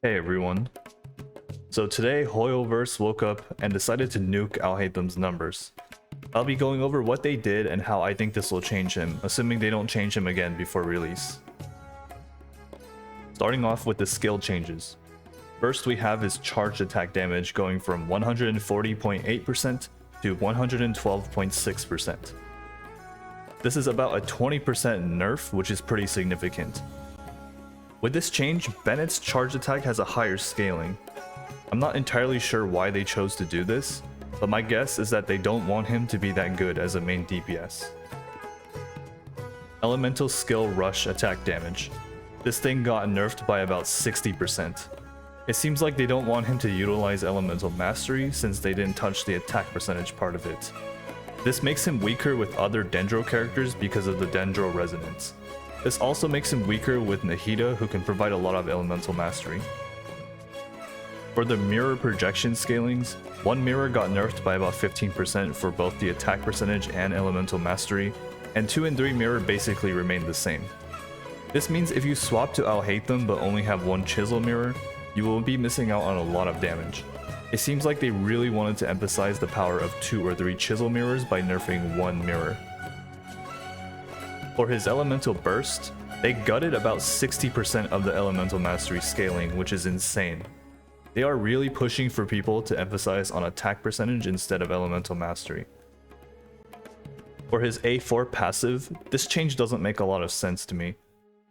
Hey everyone. So today Hoyoverse woke up and decided to nuke Alhaitham's numbers. I'll be going over what they did and how I think this will change him, assuming they don't change him again before release. Starting off with the skill changes. First we have his charged attack damage going from 140.8% to 112.6%. This is about a 20% nerf, which is pretty significant. With this change, Bennett's charge attack has a higher scaling. I'm not entirely sure why they chose to do this, but my guess is that they don't want him to be that good as a main DPS. Elemental skill rush attack damage. This thing got nerfed by about 60%. It seems like they don't want him to utilize elemental mastery since they didn't touch the attack percentage part of it. This makes him weaker with other Dendro characters because of the Dendro resonance. This also makes him weaker with Nahida, who can provide a lot of elemental mastery. For the mirror projection scalings, one mirror got nerfed by about 15% for both the attack percentage and elemental mastery, and 2 and 3 mirror basically remained the same. This means if you swap to Alhaitham but only have one chisel mirror, you will be missing out on a lot of damage. It seems like they really wanted to emphasize the power of 2 or 3 chisel mirrors by nerfing one mirror. For his elemental burst, they gutted about 60% of the elemental mastery scaling, which is insane. They are really pushing for people to emphasize on attack percentage instead of elemental mastery. For his A4 passive, this change doesn't make a lot of sense to me.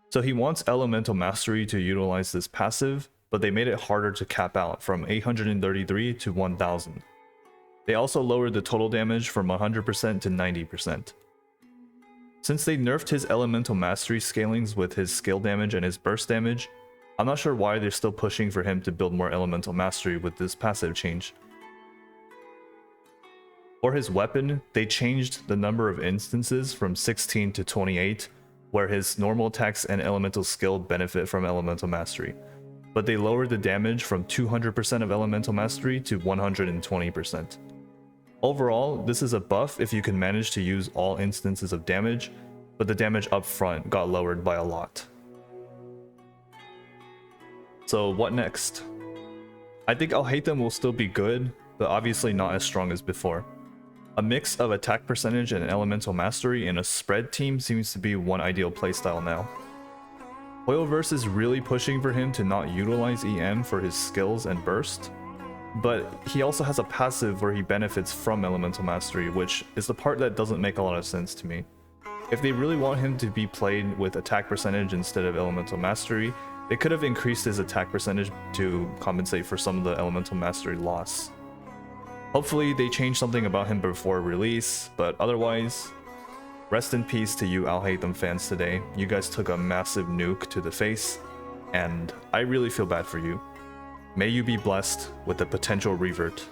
So he wants elemental mastery to utilize this passive, but they made it harder to cap out from 833 to 1000. They also lowered the total damage from 100% to 90%. Since they nerfed his elemental mastery scalings with his skill damage and his burst damage, I'm not sure why they're still pushing for him to build more elemental mastery with this passive change. For his weapon, they changed the number of instances from 16 to 28, where his normal attacks and elemental skill benefit from elemental mastery, but they lowered the damage from 200% of elemental mastery to 120%. Overall, this is a buff if you can manage to use all instances of damage, but the damage up front got lowered by a lot. So what next? I think Alhaitham will still be good, but obviously not as strong as before. A mix of attack percentage and elemental mastery in a spread team seems to be one ideal playstyle now. Hoyoverse is really pushing for him to not utilize EM for his skills and burst, but he also has a passive where he benefits from elemental mastery, which is the part that doesn't make a lot of sense to me. If they really want him to be played with attack percentage instead of elemental mastery, they could have increased his attack percentage to compensate for some of the elemental mastery loss. Hopefully they change something about him before release, but otherwise, rest in peace to you Alhaitham fans today. You guys took a massive nuke to the face, and I really feel bad for you. May you be blessed with a potential revert.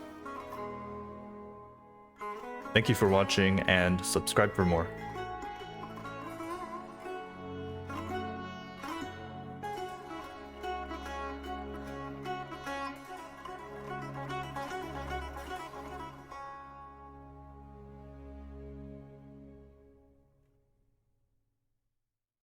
Thank you for watching and subscribe for more.